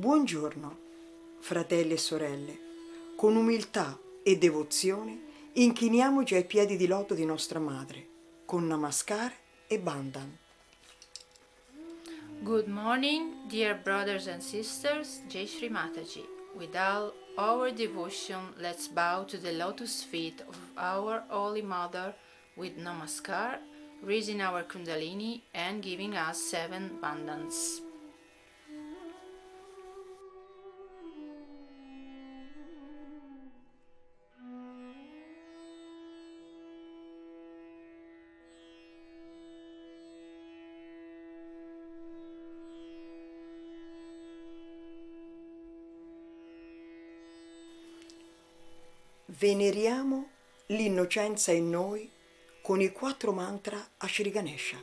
Buongiorno, fratelli e sorelle. Con umiltà e devozione inchiniamoci ai piedi di loto di nostra madre, con namaskar e bandhan. Good morning, dear brothers and sisters, Jai Shri Mataji. With all our devotion, let's bow to the lotus feet of our Holy Mother with namaskar, raising our kundalini and giving us 7 bandhans. Veneriamo l'innocenza in noi con i 4 mantra a Shri Ganesha.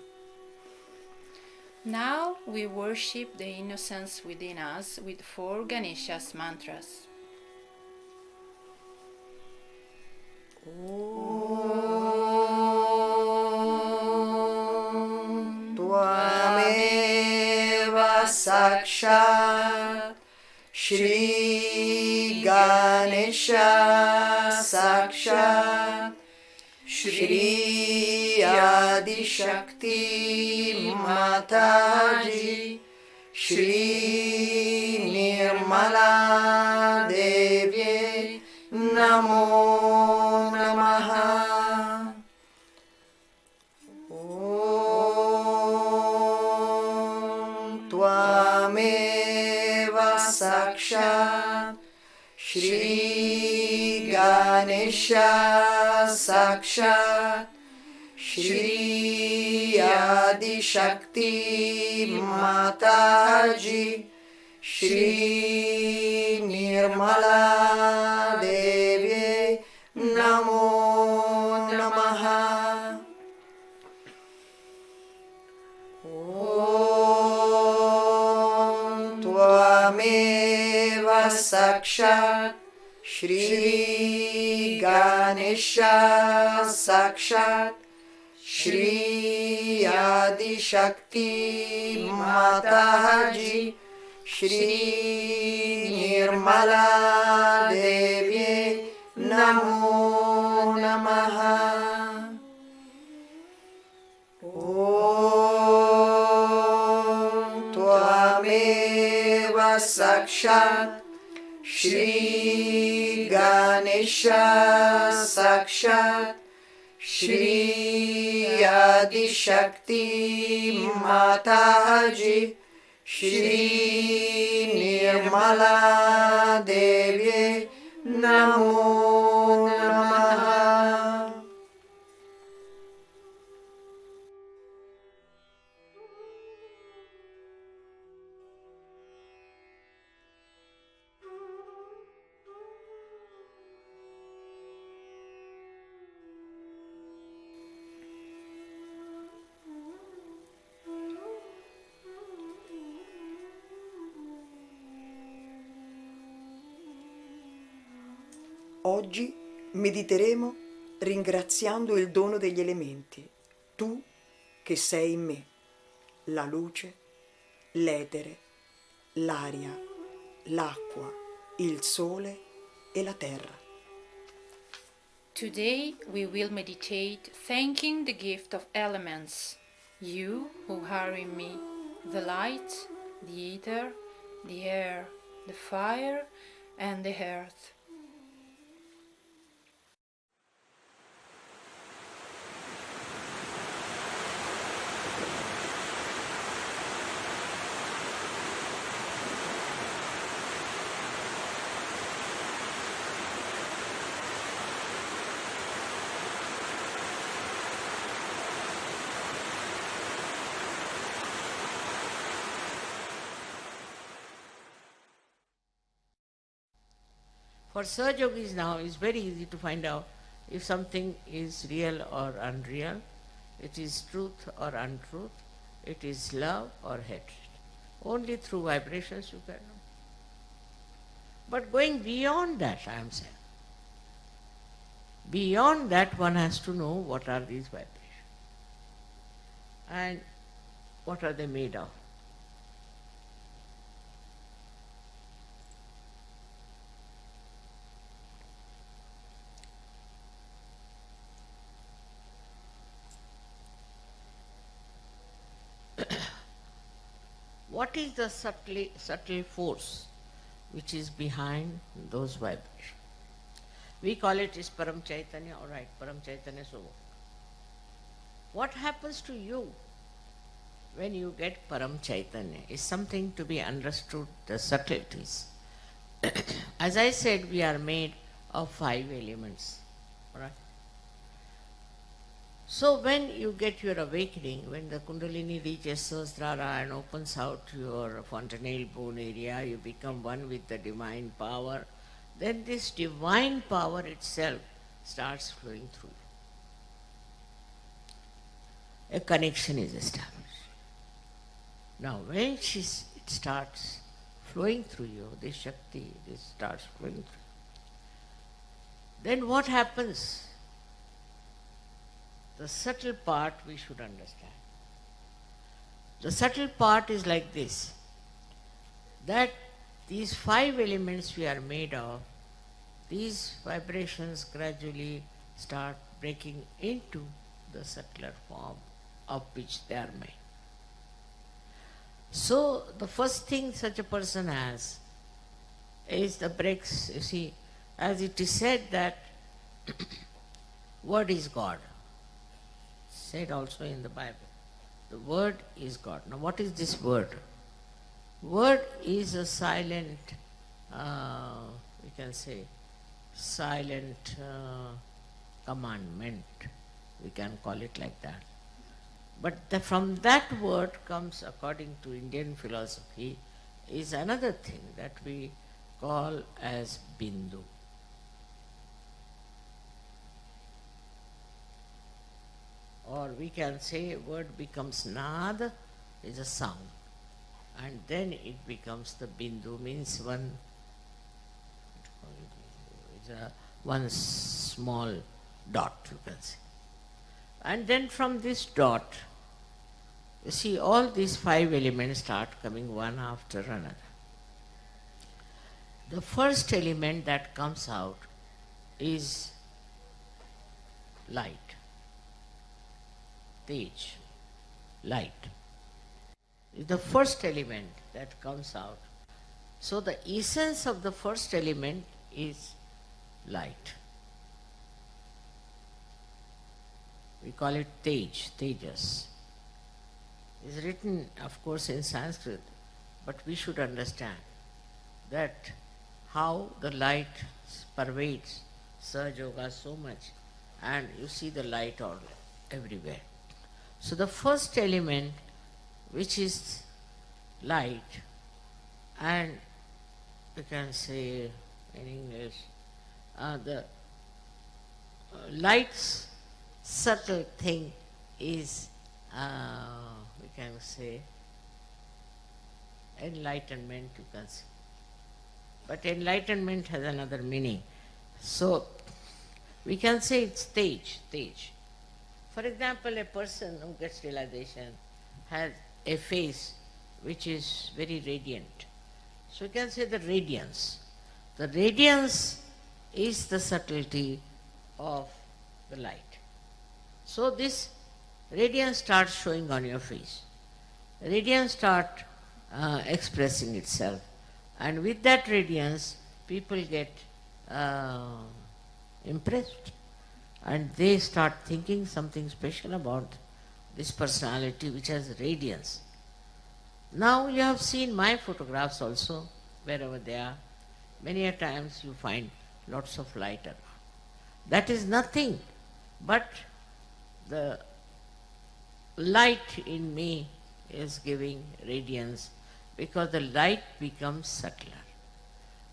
Now we worship the innocence within us with 4 Ganesha's mantras. Om Tvameva Sakshat Shri Ganesha Sakshat Shri Adi Shakti Mataji Shri Nirmala Devye Namo Namaha. Om Tvameva Sakshat Shri Ganesha Sakshat Shri Adi Shakti Mataji Shri Nirmala Devye Namo Namaha. Om Tvameva Sakshat Shri Ganesha Sakshat Shri Adi Shakti Mataji Shri Nirmala Devye Namo Namaha. Om Tvameva Sakshat Shri Ganesha Sakshat Shri Adi Shakti Mataji Shri Nirmala Devye Namo Namaha. Oggi mediteremo ringraziando il dono degli elementi, tu che sei in me, la luce, l'etere, l'aria, l'acqua, il sole e la terra. Today we will meditate thanking the gift of elements, you who are in me, the light, the ether, the air, the fire, and the earth. For Sahaja Yogis now, it's very easy to find out if something is real or unreal, it is truth or untruth, it is love or hatred. Only through vibrations you can know. But going beyond that, I am saying, beyond that one has to know what are these vibrations and what are they made of. what is the subtle force which is behind those vibrations? We call it is Param Chaitanya, all right, Param Chaitanya, so what happens to you when you get Param Chaitanya is something to be understood, the subtleties. As I said, we are made of 5 elements, all right? So when you get your awakening, when the Kundalini reaches Sahasrara and opens out your fontanelle bone area, you become one with the divine power, then this divine power itself starts flowing through you. A connection is established. Now when it starts flowing through you, this Shakti, this starts flowing through you, then what happens? The subtle part we should understand. The subtle part is like this, that these 5 elements we are made of, these vibrations gradually start breaking into the subtler form of which they are made. So the first thing such a person has is the breaks. You see, as it is said that word is God. Said also in the Bible. The word is God. Now what is this word? Word is a silent, we can say, silent commandment. We can call it like that. But from that word comes, according to Indian philosophy, is another thing that we call as Bindu. Or we can say word becomes Nad, is a sound. And then it becomes the Bindu, means one small dot, you can say. And then from this dot, you see all these 5 elements start coming one after another. The first element that comes out is light. Tej, light, is the first element that comes out. So the essence of the first element is light. We call it Tej, Tejas. It's written, of course, in Sanskrit, but we should understand that how the light pervades Sahaja Yoga so much, and you see the light all everywhere. So the first element, which is light, and you can say in English, the light's subtle thing is, we can say, enlightenment, you can say. But enlightenment has another meaning. So we can say it's Tej. For example, a person who gets realization has a face which is very radiant. So we can say the radiance. The radiance is the subtlety of the light. So this radiance starts showing on your face. Radiance starts expressing itself. And with that radiance, people get impressed. And they start thinking something special about this personality which has radiance. Now you have seen my photographs also, wherever they are. Many a times you find lots of light around. That is nothing but the light in me is giving radiance, because the light becomes subtler.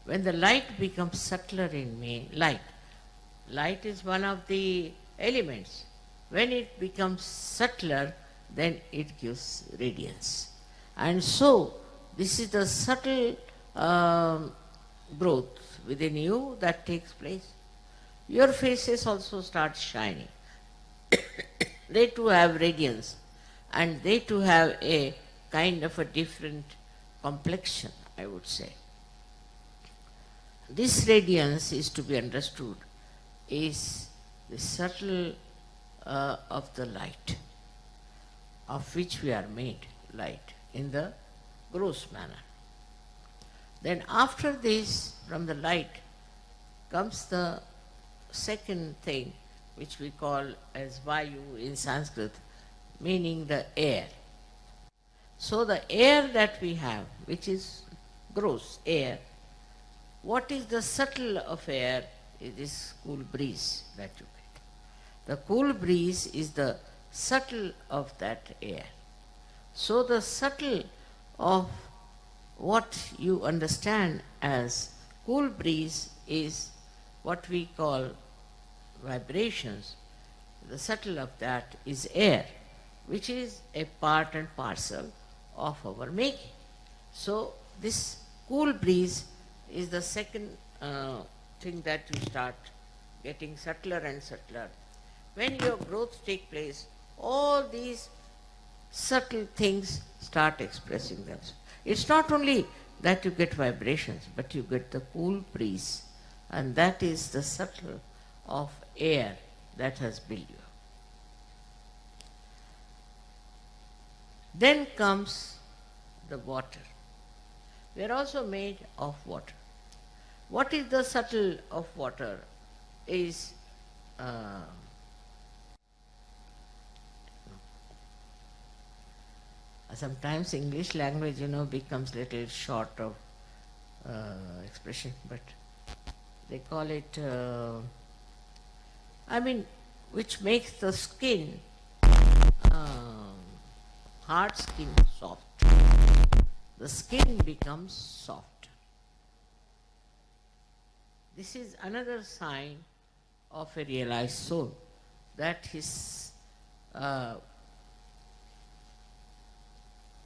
When the light becomes subtler in me, light is one of the elements. When it becomes subtler, then it gives radiance. And so, this is the subtle growth within you that takes place. Your faces also start shining. They too have radiance, and they too have a kind of a different complexion, I would say. This radiance is to be understood is the subtle of the light, of which we are made, light, in the gross manner. Then after this, from the light, comes the second thing, which we call as Vayu in Sanskrit, meaning the air. So the air that we have, which is gross air, what is the subtle of air? It is cool breeze that you get. The cool breeze is the subtle of that air. So the subtle of what you understand as cool breeze is what we call vibrations. The subtle of that is air, which is a part and parcel of our making. So this cool breeze is the second thing that you start getting subtler and subtler. When your growth takes place, all these subtle things start expressing themselves. It's not only that you get vibrations, but you get the cool breeze, and that is the subtle of air that has built you. Then comes the water. We are also made of water. What is the subtle of water? Is sometimes English language, becomes little short of expression, but they call it, which makes the skin, hard skin, soft. The skin becomes soft. This is another sign of a realized soul, that his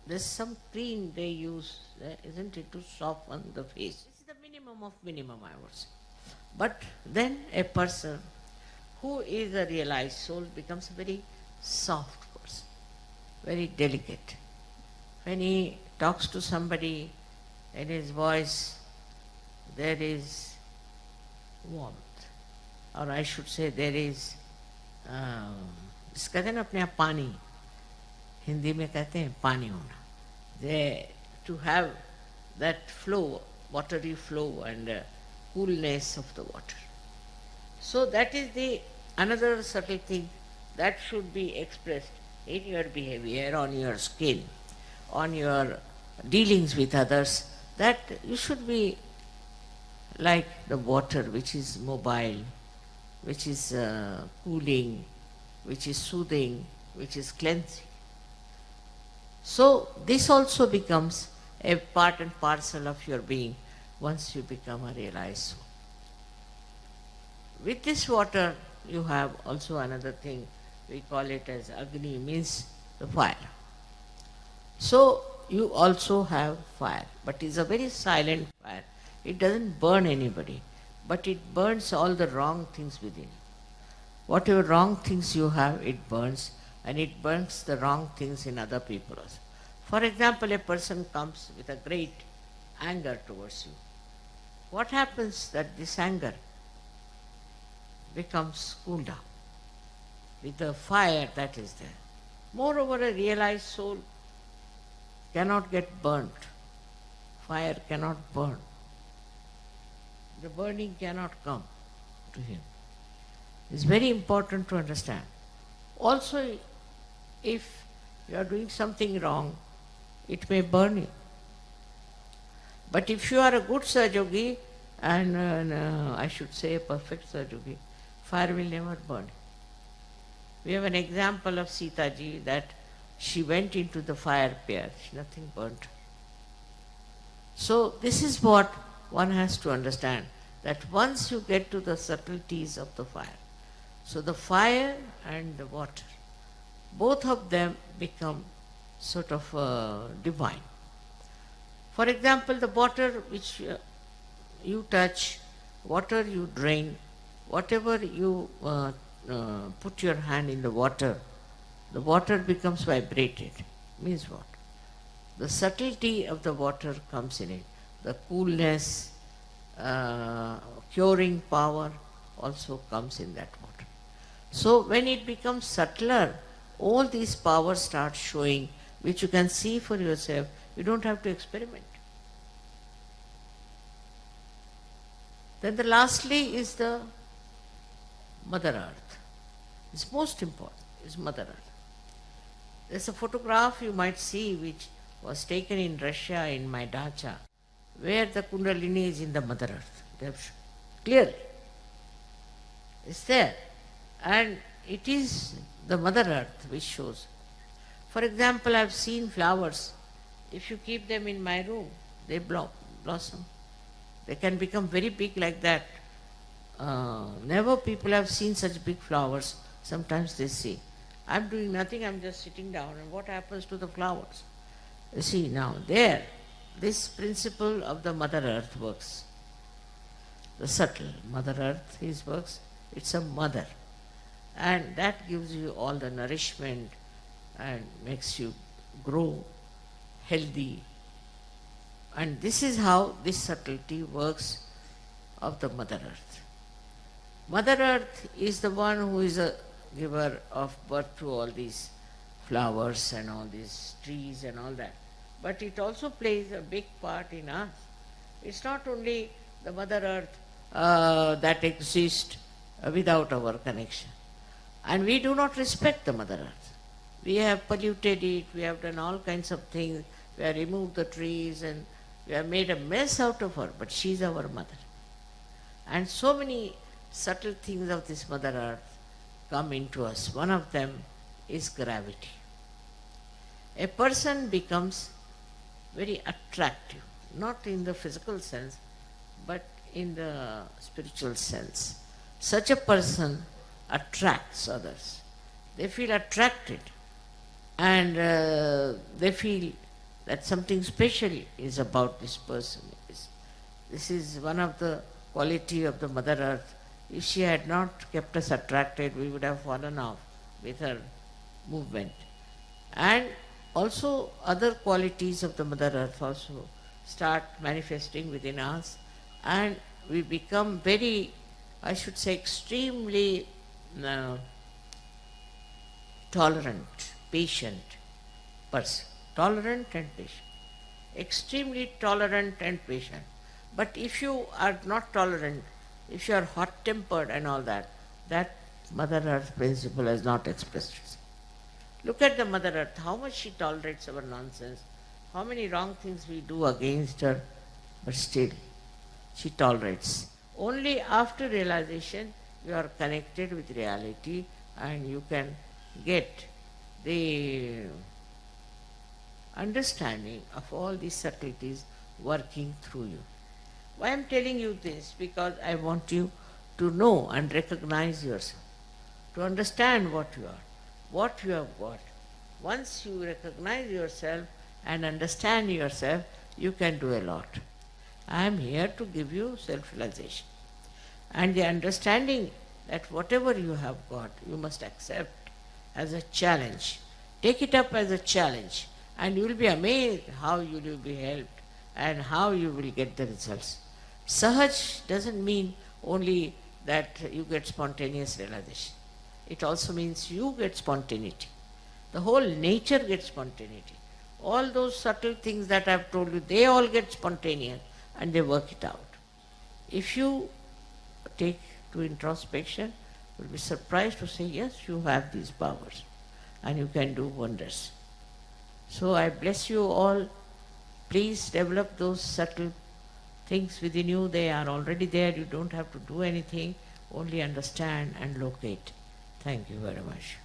there's some cream they use, isn't it, to soften the face. It's the minimum of minimum, I would say. But then a person who is a realized soul becomes a very soft person, very delicate. When he talks to somebody, in his voice there is warmth, or I should say there is, कहते हैं ना अपने आप पानी, हिंदी में कहते हैं पानी होना. To have that flow, watery flow and coolness of the water. So that is the another subtle thing that should be expressed in your behavior, on your skin, on your dealings with others, that you should be like the water, which is mobile, which is cooling, which is soothing, which is cleansing. So this also becomes a part and parcel of your being once you become a realized soul. With this water you have also another thing, we call it as Agni, means the fire. So you also have fire, but it's a very silent fire. It doesn't burn anybody, but it burns all the wrong things within you. Whatever wrong things you have, it burns, and it burns the wrong things in other people also. For example, a person comes with a great anger towards you. What happens that this anger becomes cooled down with the fire that is there. Moreover, a realized soul cannot get burnt. Fire cannot burn. The burning cannot come to him. It's very important to understand. Also, if you are doing something wrong, it may burn you. But if you are a good Sahajogi, and I should say a perfect Sahajogi, fire will never burn you. We have an example of Sita ji, that she went into the fire pit, nothing burnt her. So this is what one has to understand, that once you get to the subtleties of the fire, so the fire and the water, both of them become sort of divine. For example, the water which you touch, water you drain, whatever you put your hand in the water becomes vibrated. Means what? The subtlety of the water comes in it. The coolness, curing power also comes in that water. So when it becomes subtler, all these powers start showing, which you can see for yourself You don't have to experiment. Then the lastly is the Mother Earth. It's most important, is Mother Earth. There's a photograph you might see which was taken in Russia in my dacha, where the Kundalini is in the Mother Earth. They have clearly. It's there. And it is the Mother Earth which shows. For example, I've seen flowers. If you keep them in my room, they blossom. They can become very big like that. Never people have seen such big flowers. Sometimes they say, I'm doing nothing, I'm just sitting down, and what happens to the flowers? You see, now there, this principle of the Mother Earth works. The subtle Mother Earth, his works, it's a mother. And that gives you all the nourishment and makes you grow healthy. And this is how this subtlety works of the Mother Earth. Mother Earth is the one who is a giver of birth to all these flowers and all these trees and all that. But it also plays a big part in us. It's not only the Mother Earth that exists without our connection. And we do not respect the Mother Earth. We have polluted it, we have done all kinds of things, we have removed the trees and we have made a mess out of her, but she is our mother. And so many subtle things of this Mother Earth come into us. One of them is gravity. A person becomes very attractive, not in the physical sense, but in the spiritual sense. Such a person attracts others. They feel attracted and they feel that something special is about this person. This is one of the quality of the Mother Earth. If she had not kept us attracted, we would have fallen off with her movement. And also other qualities of the Mother Earth also start manifesting within us, and we become very, I should say, extremely tolerant, patient person. Tolerant and patient. Extremely tolerant and patient. But if you are not tolerant, if you are hot-tempered and all that, that Mother Earth principle has not expressed itself. Look at the Mother Earth, how much she tolerates our nonsense, how many wrong things we do against her, but still she tolerates. Only after realization you are connected with reality and you can get the understanding of all these subtleties working through you. Why I am telling you this? Because I want you to know and recognize yourself, to understand what you are, what you have got. Once you recognize yourself and understand yourself, you can do a lot. I am here to give you self-realization. And the understanding that whatever you have got, you must accept as a challenge. Take it up as a challenge, and you will be amazed how you will be helped and how you will get the results. Sahaj doesn't mean only that you get spontaneous realization. It also means you get spontaneity. The whole nature gets spontaneity. All those subtle things that I have told you, they all get spontaneous and they work it out. If you take to introspection, you will be surprised to say, yes, you have these powers and you can do wonders. So I bless you all. Please develop those subtle things within you. They are already there. You don't have to do anything. Only understand and locate. Thank you very much.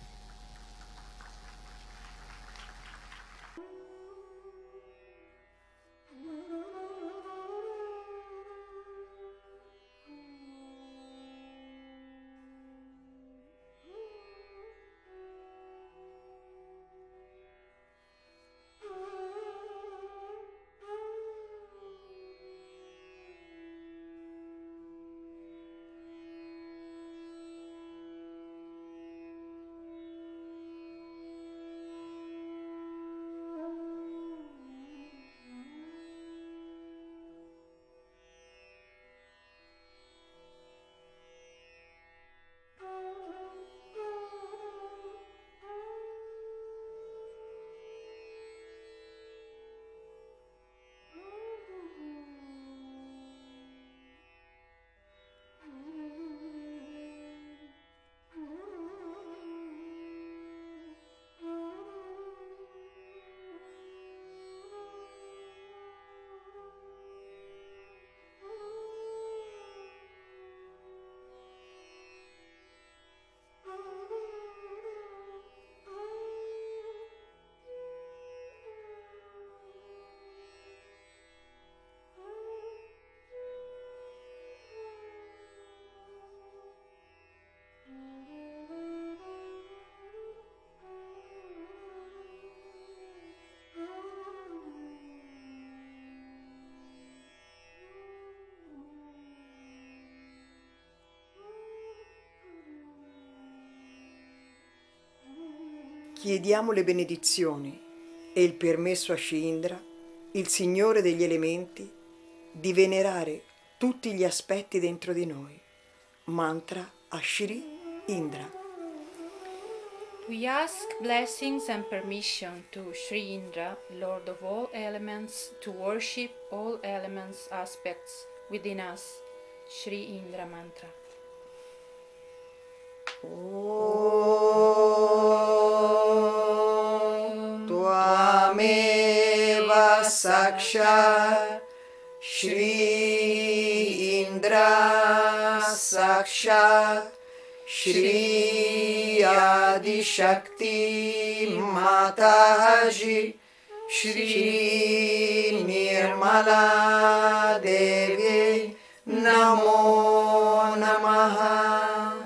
Chiediamo le benedizioni e il permesso a Shri Indra, il Signore degli elementi, di venerare tutti gli aspetti dentro di noi. Mantra a Shri Indra. We ask blessings and permission to Sri Indra, Lord of all elements, to worship all elements aspects within us. Sri Indra Mantra. Tvameva sakshat Shri Indra sakshat Shri Adi Shakti Mataji Shri Nirmala Devi Namo Namaha.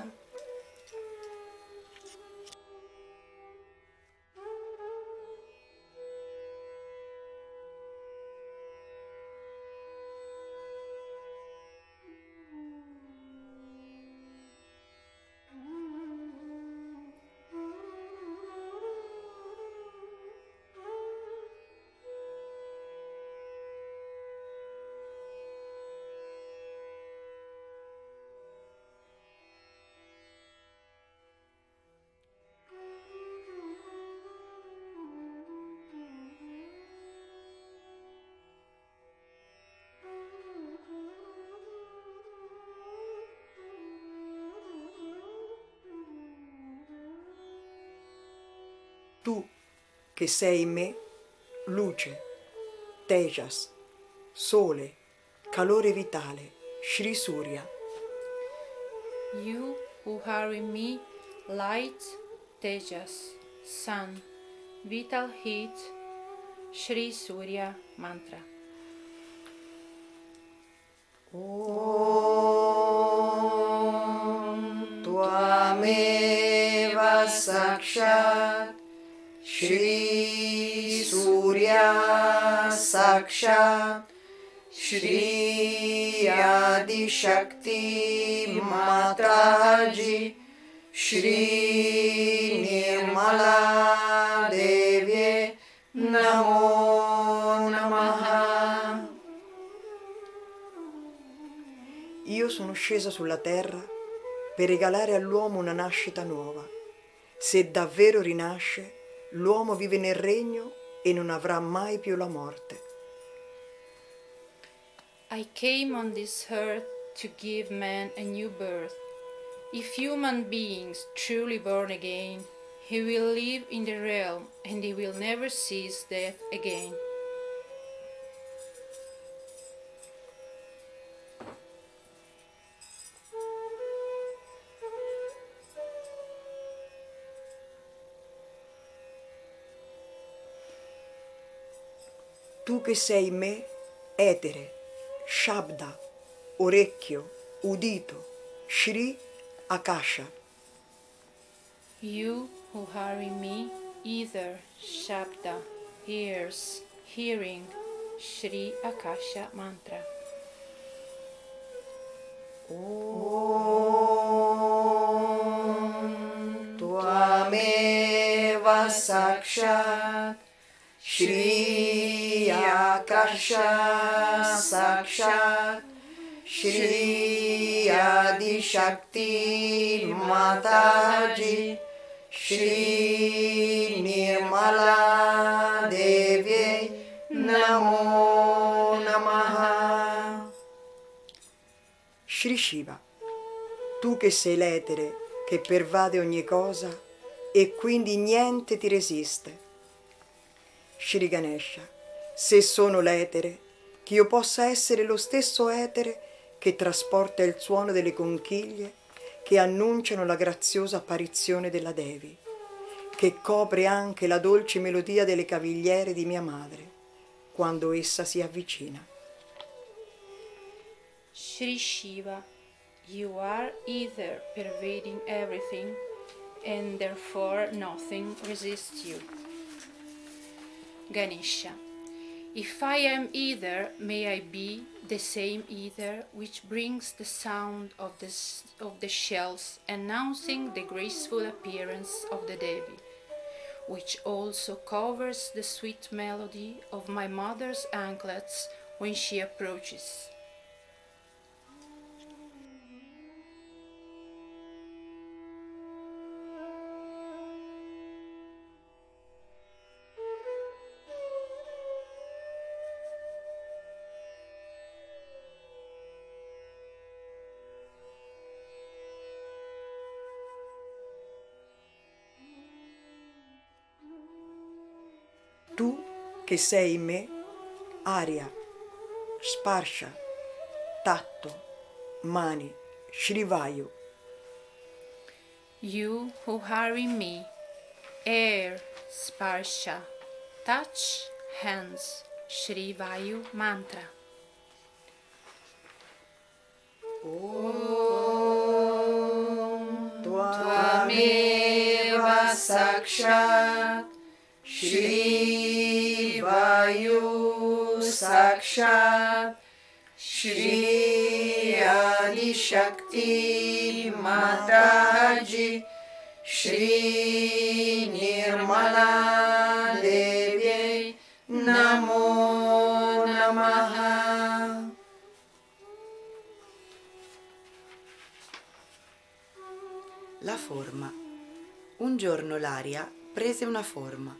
Tu che sei in me, luce, tejas, sole, calore vitale, Shri Surya. You who are in me, light, tejas, sun, vital heat, Sri Surya Mantra. Om Tvameva sakshat Shri Surya sakshat Shri Adi Shakti Mataji Shri Nirmala Devi Namo Namaha. Io sono scesa sulla terra per regalare all'uomo una nascita nuova. Se davvero rinasce, l'uomo vive nel regno e non avrà mai più la morte. I came on this earth to give man a new birth. If human beings truly born again, he will live in the realm and he will never cease death again. Tu che sei in me, etere, shabda, orecchio, udito, Shri Akasha. You who are in me, ether, shabda, ears, hearing, Sri Akasha Mantra. Om Tvameva sakshat Shri Akasha sakshat Shri Adi Shakti Mataji Shri Nirmala Devi Namo Namaha. Shri Shiva, tu che sei l'etere che pervade ogni cosa e quindi niente ti resiste. Shri Ganesha, se sono l'etere, che io possa essere lo stesso etere che trasporta il suono delle conchiglie che annunciano la graziosa apparizione della Devi, che copre anche la dolce melodia delle cavigliere di mia madre quando essa si avvicina. Sri Shiva, you are ether pervading everything, and therefore nothing resists you. Ganesha, if I am ether, may I be the same ether which brings the sound of the shells announcing the graceful appearance of the Devi. which also covers the sweet melody of my mother's anklets when she approaches. Tu che sei in me, aria, sparscia, tatto, mani, Shrivayu. You who are in me, air, sparsha, touch, hands, Shri Vayu mantra. Om Tvameva Sakshat Shri Vayu Sakshat Shri Adi Shakti Mataji Shri Nirmala Devi Namo Namaha. La forma. Un giorno l'aria prese una forma.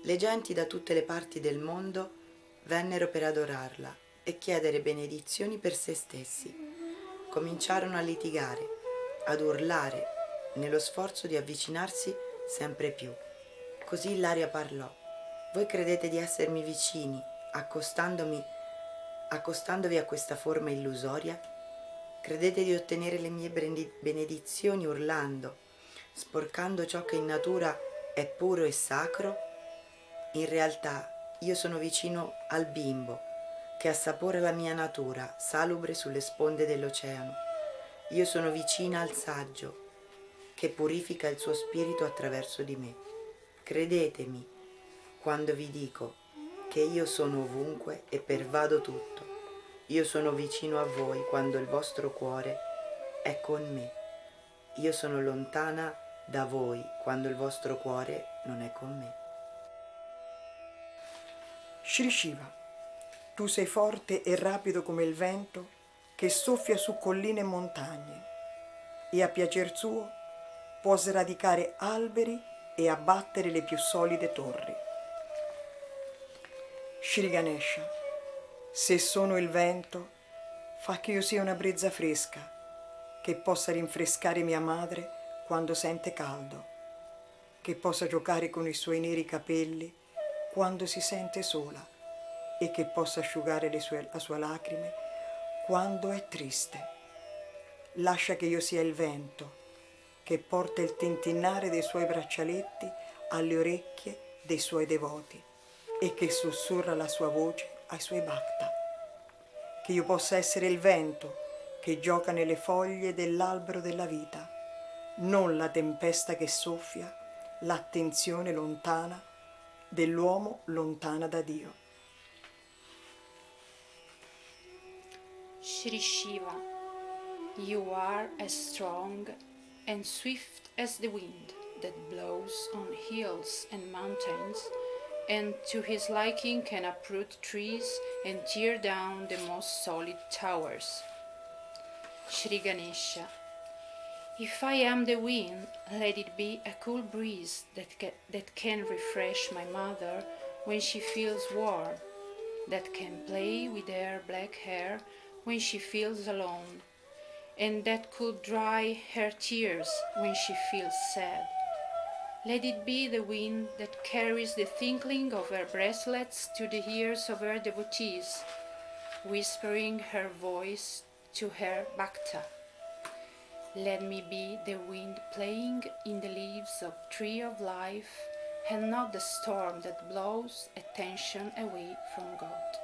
Le genti da tutte le parti del mondo vennero per adorarla e chiedere benedizioni per se stessi. Cominciarono a litigare, ad urlare, nello sforzo di avvicinarsi sempre più. Così l'aria parlò. Voi credete di essermi vicini, accostandovi a questa forma illusoria? Credete di ottenere le mie benedizioni urlando, sporcando ciò che in natura è puro e sacro? In realtà io sono vicino al bimbo, che assapora la mia natura, salubre sulle sponde dell'oceano. Io sono vicina al saggio, che purifica il suo spirito attraverso di me. Credetemi quando vi dico che io sono ovunque e pervado tutto. Io sono vicino a voi quando il vostro cuore è con me. Io sono lontana da voi quando il vostro cuore non è con me. Shri Shiva, tu sei forte e rapido come il vento che soffia su colline e montagne e a piacer suo può sradicare alberi e abbattere le più solide torri. Shri Ganesha, se sono il vento, fa che io sia una brezza fresca che possa rinfrescare mia madre quando sente caldo, che possa giocare con i suoi neri capelli quando si sente sola e che possa asciugare la sua lacrime quando è triste. Lascia che io sia il vento che porta il tintinnare dei suoi braccialetti alle orecchie dei suoi devoti e che sussurra la sua voce ai suoi bhakta. Che io possa essere il vento che gioca nelle foglie dell'albero della vita, non la tempesta che soffia, l'attenzione lontana dell'uomo lontana da Dio. Shri Shiva, you are as strong and swift as the wind that blows on hills and mountains, and to his liking can uproot trees and tear down the most solid towers. Shri Ganesha, if I am the wind, let it be a cool breeze that can refresh my mother when she feels warm, that can play with her black hair when she feels alone, and that could dry her tears when she feels sad. Let it be the wind that carries the tinkling of her bracelets to the ears of her devotees, whispering her voice to her bhakta. Let me be the wind playing in the leaves of tree of life, and not the storm that blows attention away from God.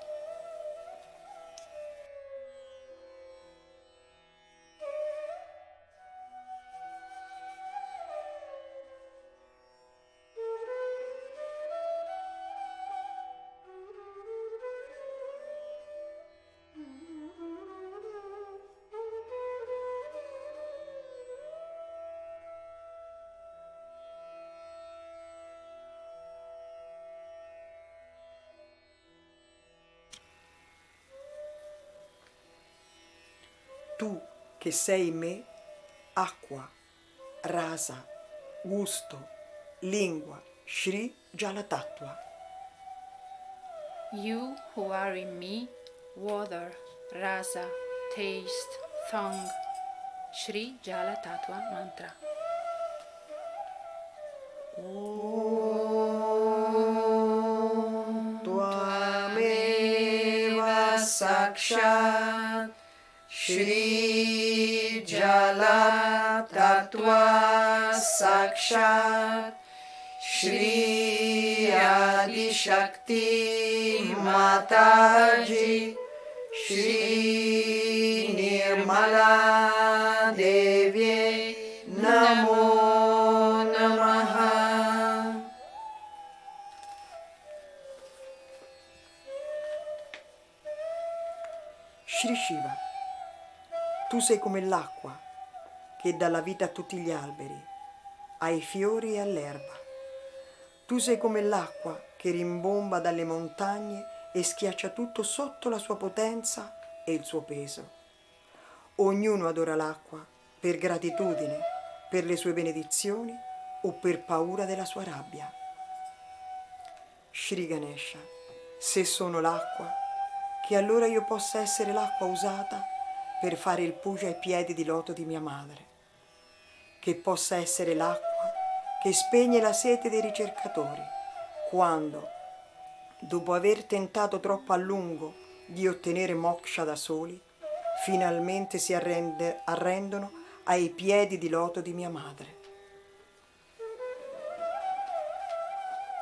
Tu che sei in me, acqua, rasa, gusto, lingua, Shri Jala Tattva. You who are in me, water, rasa, taste, tongue, Shri Jala Tattva Mantra. Tvameva sakshat Shri Jala Tattva sakshat Shri Adi Shakti Mataji Shri Nirmala Devi Namo Namaha. Shri Shiva, tu sei come l'acqua che dà la vita a tutti gli alberi, ai fiori e all'erba. Tu sei come l'acqua che rimbomba dalle montagne e schiaccia tutto sotto la sua potenza e il suo peso. Ognuno adora l'acqua per gratitudine, per le sue benedizioni o per paura della sua rabbia. Shri Ganesha, se sono l'acqua, che allora io possa essere l'acqua usata per fare il puja ai piedi di loto di mia madre, che possa essere l'acqua che spegne la sete dei ricercatori quando, dopo aver tentato troppo a lungo di ottenere moksha da soli, finalmente si arrendono ai piedi di loto di mia madre.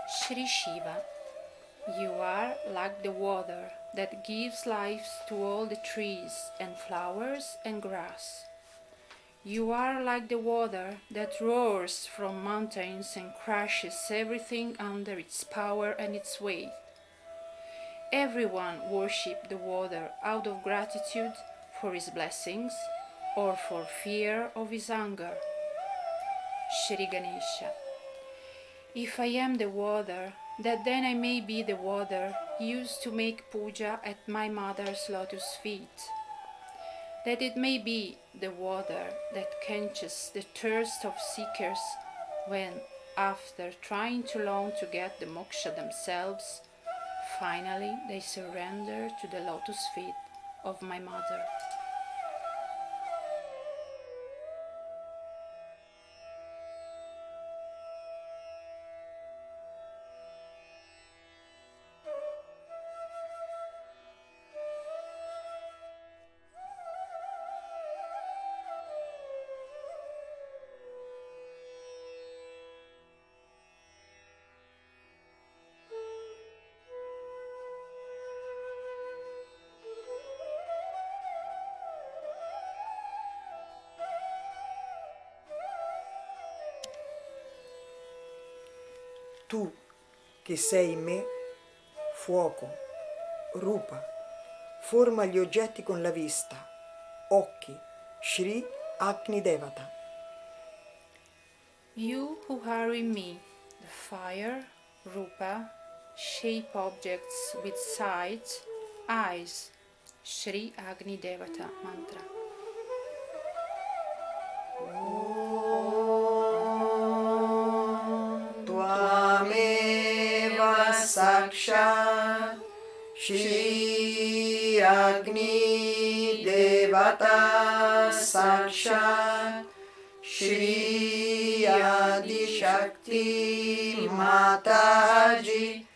Shri Shiva, you are like the water that gives life to all the trees and flowers and grass. You are like the water that roars from mountains and crushes everything under its power and its weight. Everyone worships the water out of gratitude for his blessings or for fear of his anger. Shri Ganesha, if I am the water, that then I may be the water used to make puja at my mother's lotus feet. That it may be the water that quenches the thirst of seekers when, after trying too long to get the moksha themselves, finally they surrender to the lotus feet of my mother. Tu che sei in me, fuoco, rupa, forma gli oggetti con la vista, occhi, Shri Agni Devata. You who are in me, the fire, rupa, shape objects with sight, eyes, Shri Agni Devata Mantra. Tvameva sakshat Shri Agni Devata sakshat Shri Adi Shakti Mataji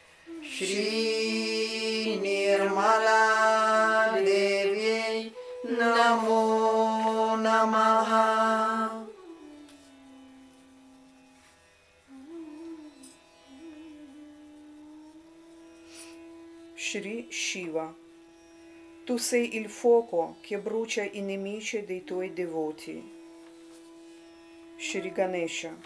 Shri Nirmala Devi Namo Namaha. Shri Shiva, tu sei il fuoco che brucia i nemici dei tuoi devoti. Shri Ganesha,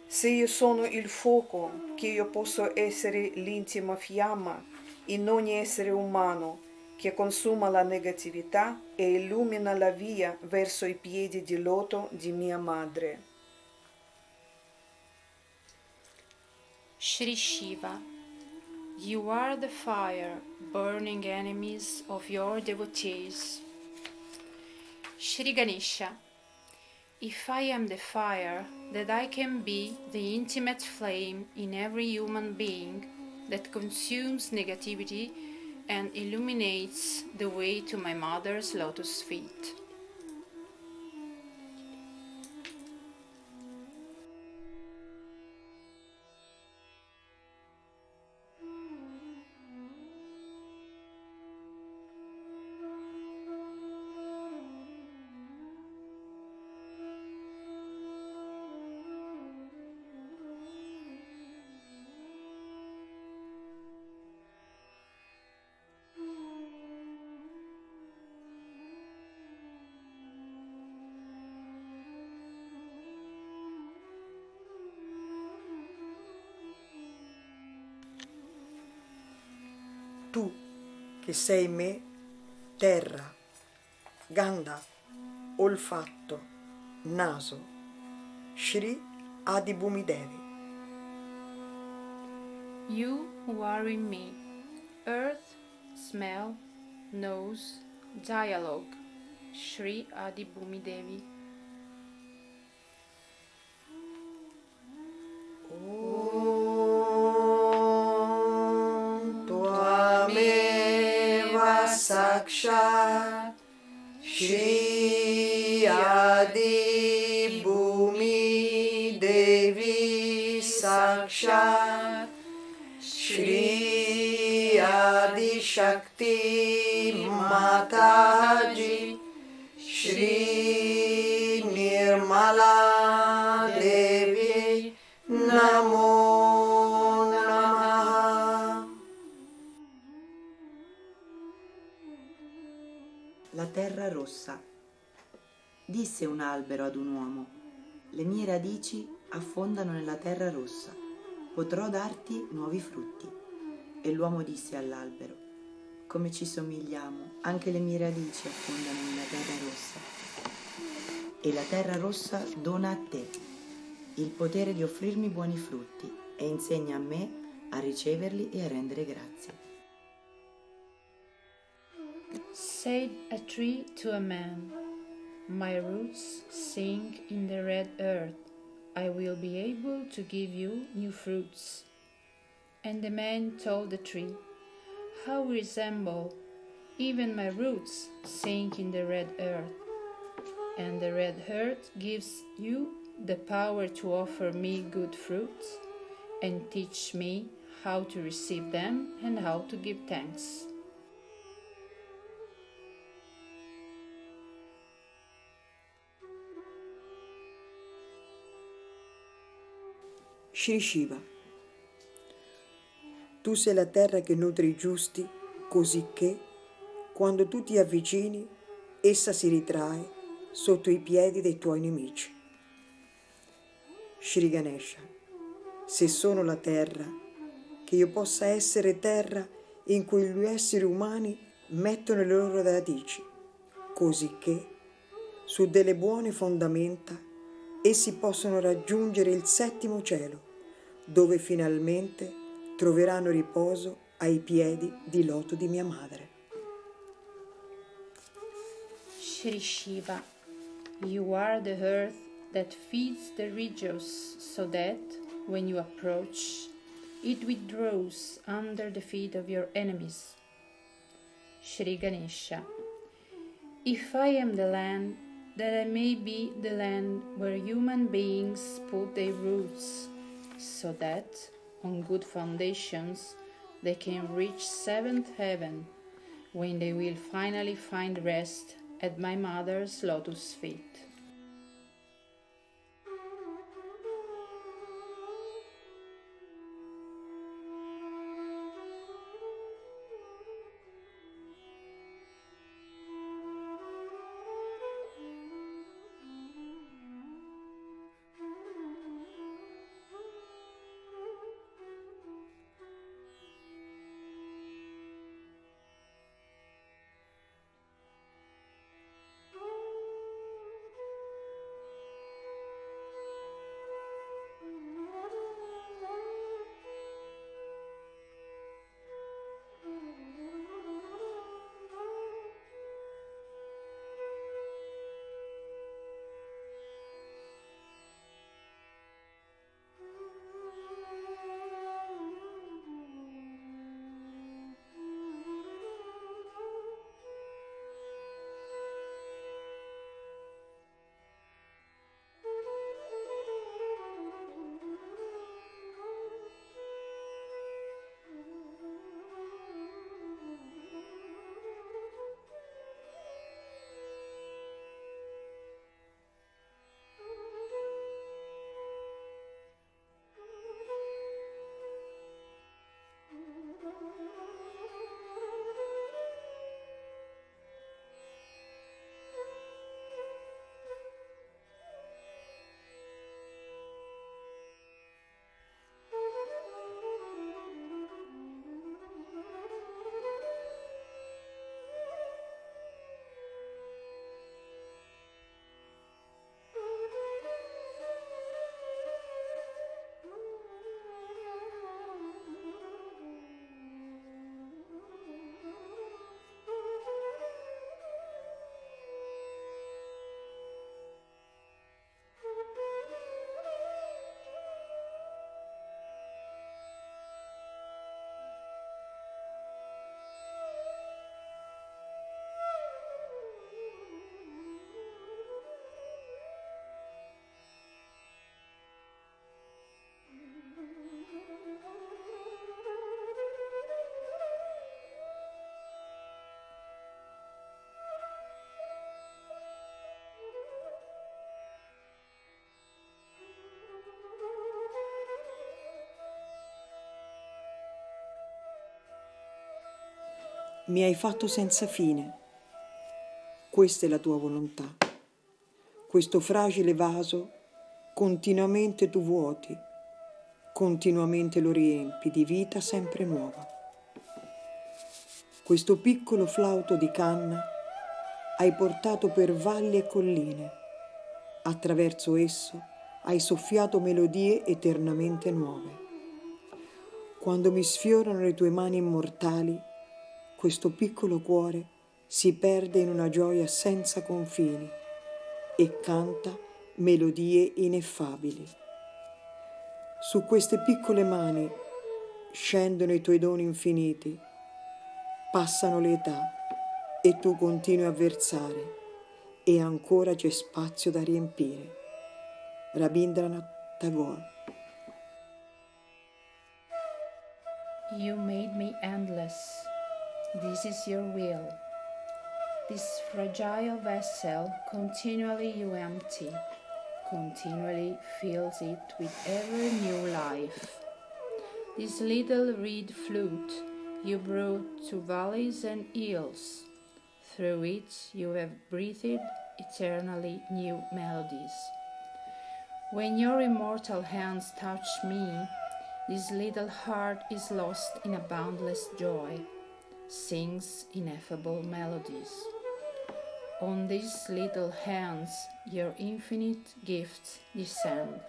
se io sono il fuoco, che io posso essere l'intima fiamma in ogni essere umano che consuma la negatività e illumina la via verso i piedi di loto di mia madre. Shri Shiva, you are the fire burning enemies of your devotees. Shri Ganesha, if I am the fire, that I can be the intimate flame in every human being that consumes negativity and illuminates the way to my mother's lotus feet. Tu che sei in me, terra, ganda, olfatto, naso, Shri Adibhumi Devi. You who are in me, earth, smell, nose, dialogue, Shri Adibhumi Devi. Om Tvameva Sakshat Shri Adibhumi Devi Sakshat Shri Adi Shakti Mataji Shri Nirmala Devi Namo Namaha. La terra rossa. Disse un albero ad un uomo: le mie radici affondano nella terra rossa, potrò darti nuovi frutti. E l'uomo disse all'albero: come ci somigliamo, anche le mie radici affondano nella terra rossa. E la terra rossa dona a te il potere di offrirmi buoni frutti e insegna a me a riceverli e a rendere grazie. Said a tree to a man, my roots sink in the red earth, I will be able to give you new fruits. And the man told the tree, how we resemble, even my roots sink in the red earth, and the red earth gives you the power to offer me good fruits and teach me how to receive them and how to give thanks. Shri Shiva, tu sei la terra che nutre i giusti, cosicché quando tu ti avvicini, essa si ritrae sotto i piedi dei tuoi nemici. Shri Ganesha, se sono la terra, che io possa essere terra in cui gli esseri umani mettono le loro radici, cosicché su delle buone fondamenta essi possono raggiungere il settimo cielo, dove finalmente troveranno riposo ai piedi di loto di mia madre. Shri Shiva, you are the earth that feeds the regions so that, when you approach, it withdraws under the feet of your enemies. Shri Ganesha, if I am the land, that I may be the land where human beings put their roots, so that, on good foundations, they can reach seventh heaven, when they will finally find rest at my mother's lotus feet. mi hai fatto senza fine. Questa è la tua volontà. Questo fragile vaso continuamente tu vuoti, continuamente lo riempi di vita sempre nuova. Questo piccolo flauto di canna hai portato per valli e colline. Attraverso esso hai soffiato melodie eternamente nuove. Quando mi sfiorano le tue mani immortali, questo piccolo cuore si perde in una gioia senza confini e canta melodie ineffabili. Su queste piccole mani scendono i tuoi doni infiniti, passano le età e tu continui a versare e ancora c'è spazio da riempire. Rabindranath Tagore. You made me endless. This is your will. This fragile vessel continually you empty, continually fills it with ever new life. This little reed flute you brought to valleys and hills, through which you have breathed eternally new melodies. When your immortal hands touch me, this little heart is lost in a boundless joy, sings ineffable melodies. On these little hands your infinite gifts descend.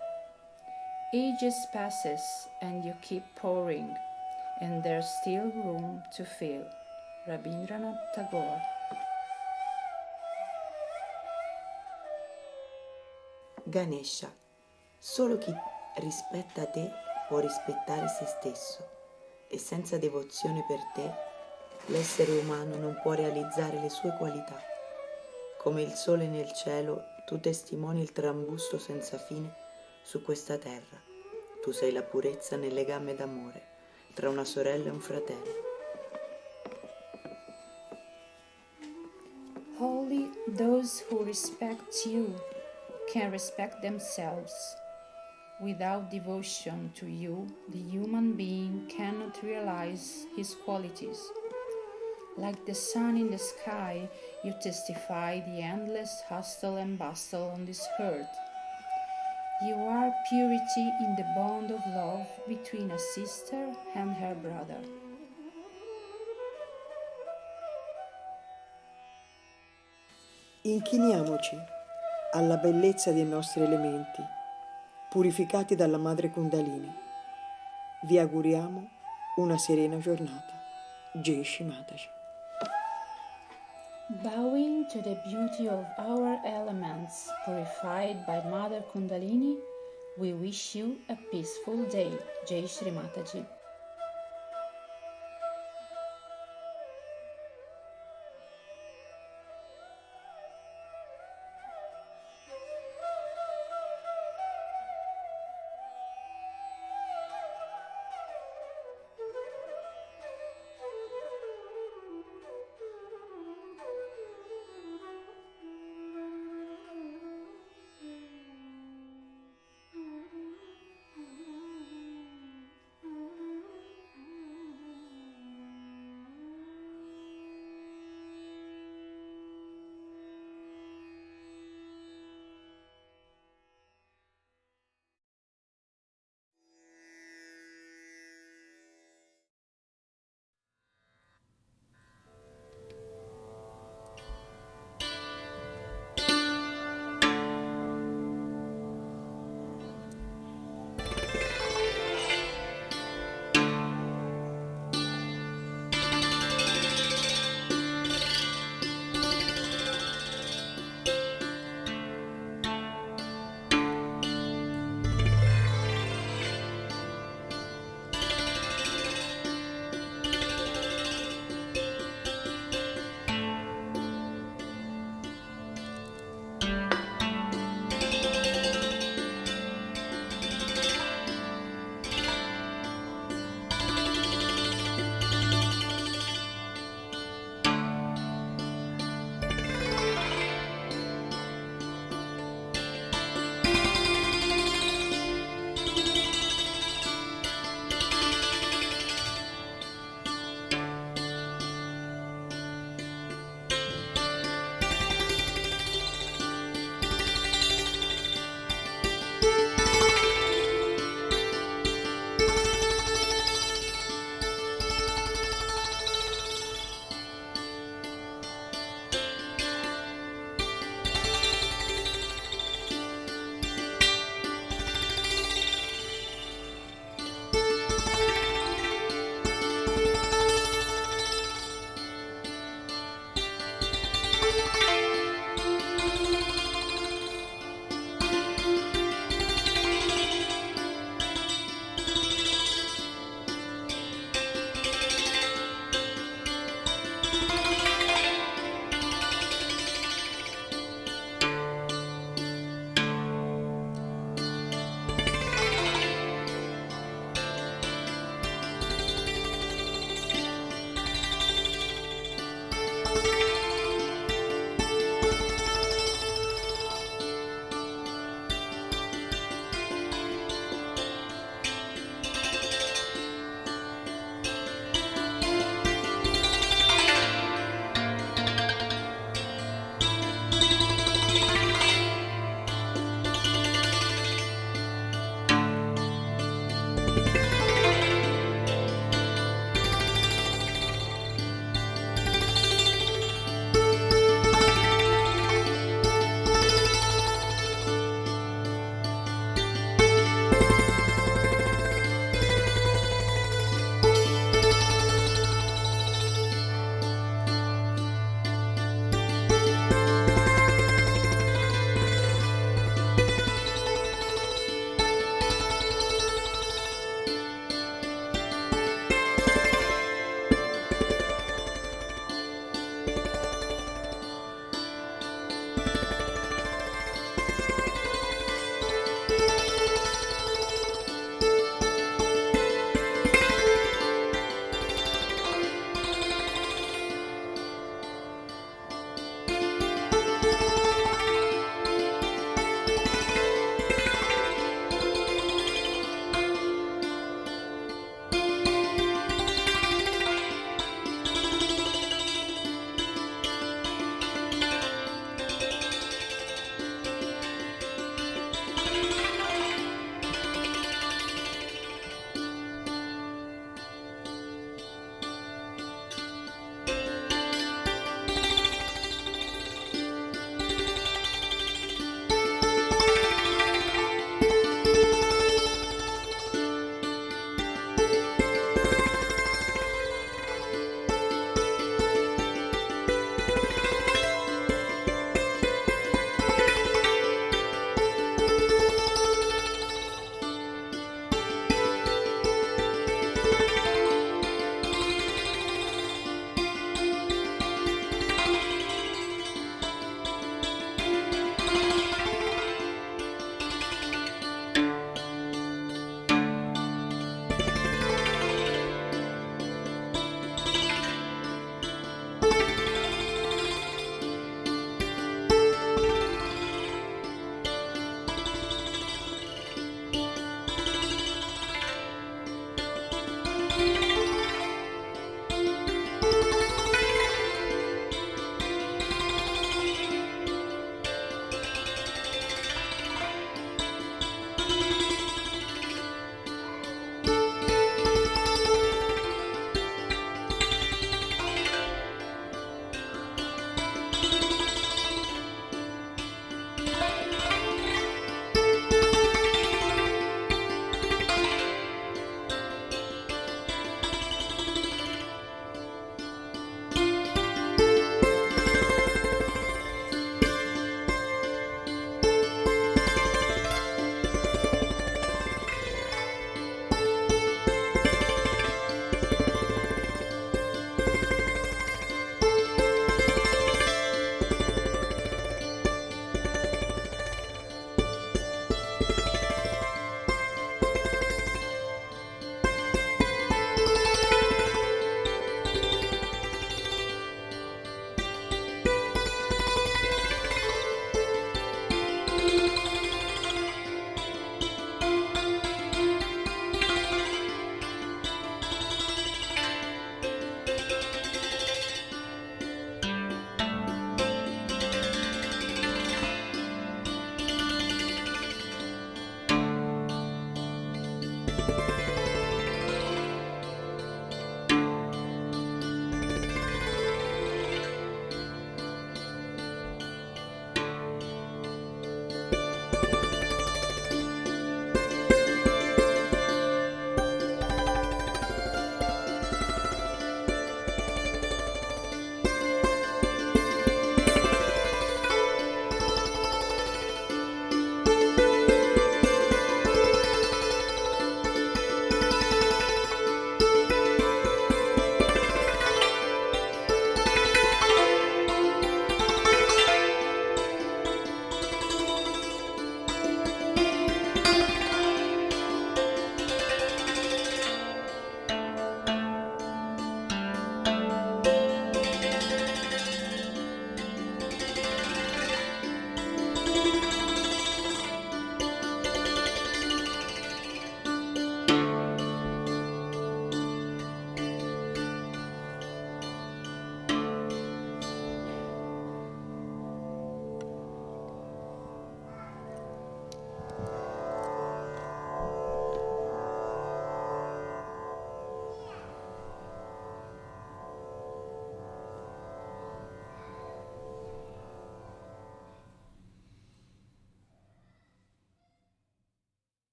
Ages passes and you keep pouring, and there's still room to fill. Rabindranath Tagore. Ganesha. Solo chi rispetta te può rispettare se stesso, e senza devozione per te l'essere umano non può realizzare le sue qualità. Come il sole nel cielo, tu testimoni il trambusto senza fine su questa terra. Tu sei la purezza nel legame d'amore tra una sorella e un fratello. Only those who respect you can respect themselves. Without devotion to you, the human being cannot realize his qualities. Like the sun in the sky, you testify the endless hustle and bustle on this earth. You are purity in the bond of love between a sister and her brother. Inchiniamoci alla bellezza dei nostri elementi, purificati dalla Madre Kundalini. Vi auguriamo una serena giornata. Jai Shri Mataji. Bowing to the beauty of our elements purified by Mother Kundalini, we wish you a peaceful day. Jai Shri Mataji.